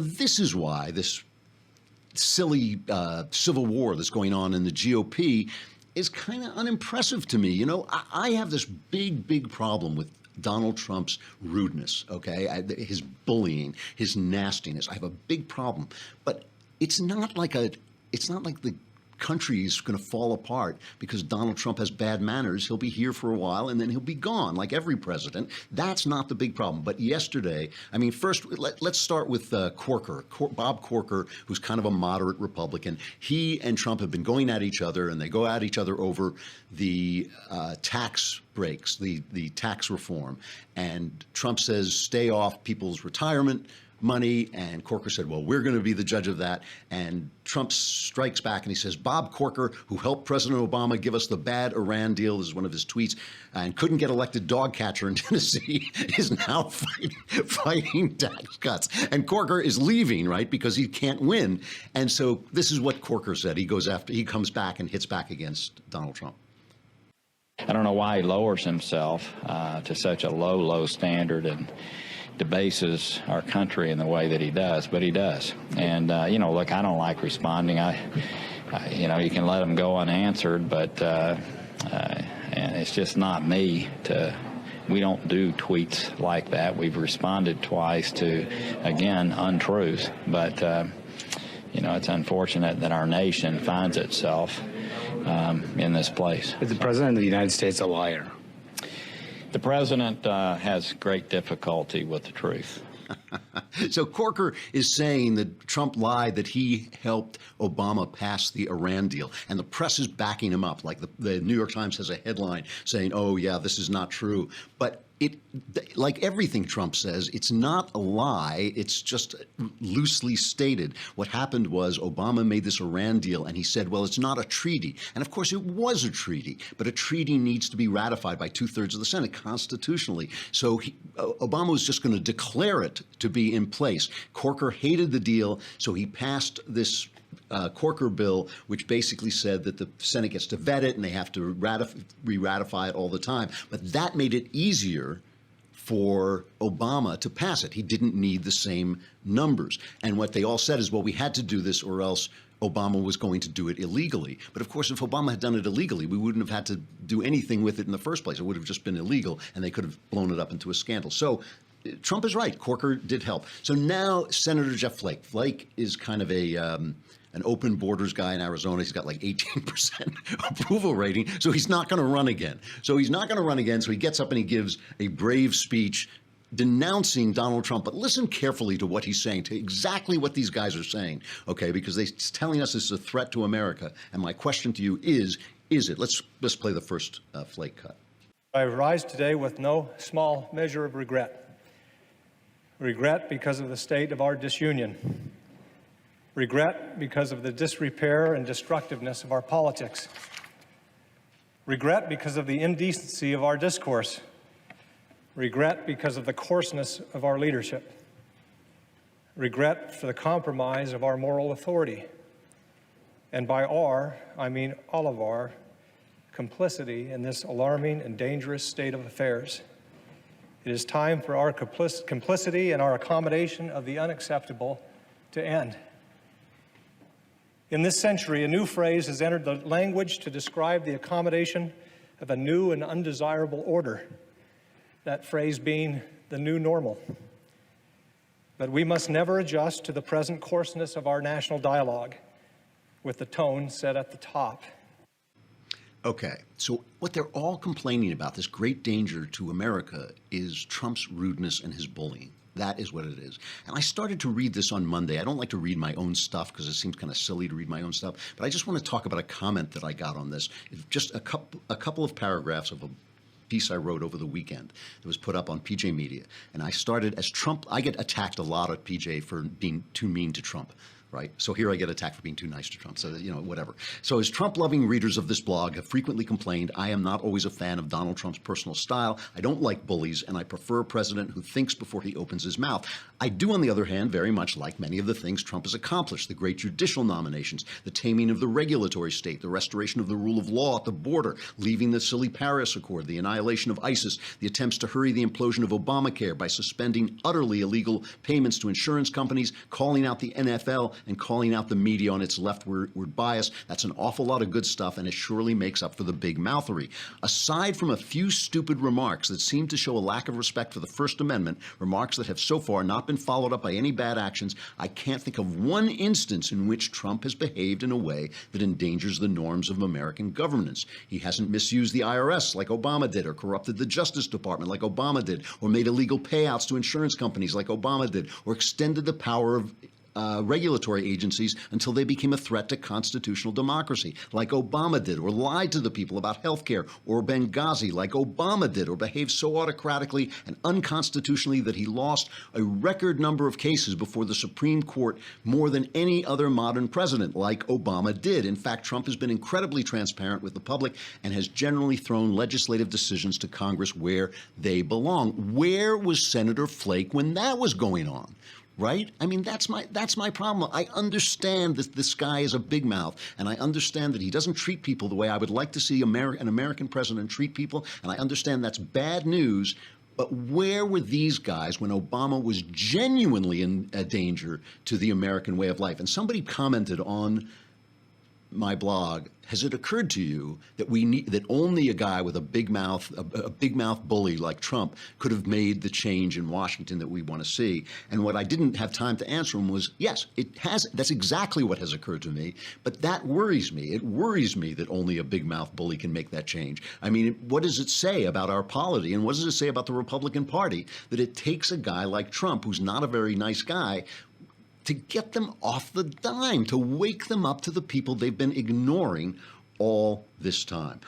This is why this silly civil war that's going on in the GOP is kind of unimpressive to me. You know, I have this big problem with Donald Trump's rudeness, okay? His bullying, his nastiness. I have a big problem. But it's not like the country is going to fall apart because Donald Trump has bad manners. He'll be here for a while and then he'll be gone, like every president. That's not the big problem. But yesterday, I mean, first, let's start with Corker, Bob Corker, who's kind of a moderate Republican. He and Trump have been going at each other, and they go at each other over the tax breaks, the tax reform. And Trump says, stay off people's retirement money, and Corker said, well, we're going to be the judge of that. And Trump strikes back and he says, Bob Corker, who helped President Obama give us the bad Iran deal, this is one of his tweets, and couldn't get elected dog catcher in Tennessee, is now fighting tax cuts. And Corker is leaving, right, because he can't win. And so this is what Corker said. He comes back and hits back against Donald Trump. I don't know why he lowers himself to such a low standard and debases our country in the way that he does, but he does. And, you know, look, I don't like responding. You know, you can let them go unanswered, but and it's just not me we don't do tweets like that. We've responded twice to, again, untruth. But, you know, it's unfortunate that our nation finds itself in this place. Is the President of the United States a liar? The president has great difficulty with the truth. So Corker is saying that Trump lied, that he helped Obama pass the Iran deal, and the press is backing him up. Like the New York Times has a headline saying, oh, yeah, this is not true. But like everything Trump says, it's not a lie. It's just loosely stated. What happened was Obama made this Iran deal, and he said, well, it's not a treaty. And of course, it was a treaty, but a treaty needs to be ratified by 2/3 of the Senate constitutionally. So Obama was just going to declare it to be in place. Corker hated the deal, so he passed this Corker bill, which basically said that the Senate gets to vet it and they have to re-ratify it all the time. But that made it easier for Obama to pass it. He didn't need the same numbers. And what they all said is, well, we had to do this or else Obama was going to do it illegally. But of course, if Obama had done it illegally, we wouldn't have had to do anything with it in the first place. It would have just been illegal, and they could have blown it up into a scandal. So Trump is right. Corker did help. So now Senator Jeff Flake. Flake is kind of an open borders guy in Arizona. He's got like 18% approval rating, so he's not going to run again. So he gets up and he gives a brave speech denouncing Donald Trump. But listen carefully to what he's saying, to exactly what these guys are saying, okay, because they're telling us this is a threat to America. And my question to you is it? Let's play the first Flake cut. I rise today with no small measure of regret. Regret because of the state of our disunion. Regret because of the disrepair and destructiveness of our politics. Regret because of the indecency of our discourse. Regret because of the coarseness of our leadership. Regret for the compromise of our moral authority. And by our, I mean all of our, complicity in this alarming and dangerous state of affairs. It is time for our complicity and our accommodation of the unacceptable to end. In this century, a new phrase has entered the language to describe the accommodation of a new and undesirable order, that phrase being the new normal. But we must never adjust to the present coarseness of our national dialogue with the tone set at the top. Okay, so what they're all complaining about, this great danger to America, is Trump's rudeness and his bullying. That is what it is. And I started to read this on Monday. I don't like to read my own stuff because it seems kind of silly to read my own stuff. But I just want to talk about a comment that I got on this. It's just a couple of paragraphs of a piece I wrote over the weekend that was put up on PJ Media. And I started as Trump. I get attacked a lot at PJ for being too mean to Trump. right? So here I get attacked for being too nice to Trump. So, whatever. So as Trump-loving readers of this blog have frequently complained, I am not always a fan of Donald Trump's personal style. I don't like bullies, and I prefer a president who thinks before he opens his mouth. I do, on the other hand, very much like many of the things Trump has accomplished: the great judicial nominations, the taming of the regulatory state, the restoration of the rule of law at the border, leaving the silly Paris Accord, the annihilation of ISIS, the attempts to hurry the implosion of Obamacare by suspending utterly illegal payments to insurance companies, calling out the NFL, and calling out the media on its leftward bias. That's an awful lot of good stuff, and it surely makes up for the big mouthery. Aside from a few stupid remarks that seem to show a lack of respect for the First Amendment, remarks that have so far not been followed up by any bad actions, I can't think of one instance in which Trump has behaved in a way that endangers the norms of American governance. He hasn't misused the IRS like Obama did, or corrupted the Justice Department like Obama did, or made illegal payouts to insurance companies like Obama did, or extended the power of regulatory agencies until they became a threat to constitutional democracy, like Obama did, or lied to the people about health care or Benghazi, like Obama did, or behaved so autocratically and unconstitutionally that he lost a record number of cases before the Supreme Court, more than any other modern president, like Obama did. In fact, Trump has been incredibly transparent with the public and has generally thrown legislative decisions to Congress where they belong. Where was Senator Flake when that was going on? Right? I mean, that's my problem. I understand that this guy is a big mouth, and I understand that he doesn't treat people the way I would like to see an American president treat people, and I understand that's bad news. But where were these guys when Obama was genuinely in danger to the American way of life? And somebody commented on my blog, has it occurred to you that that only a guy with a big mouth bully like Trump could have made the change in Washington that we want to see? And what I didn't have time to answer him was, yes, it has. That's exactly what has occurred to me. But that worries me. It worries me that only a big mouth bully can make that change. I mean, what does it say about our polity, and what does it say about the Republican Party that it takes a guy like Trump, who's not a very nice guy, to get them off the dime, to wake them up to the people they've been ignoring all this time?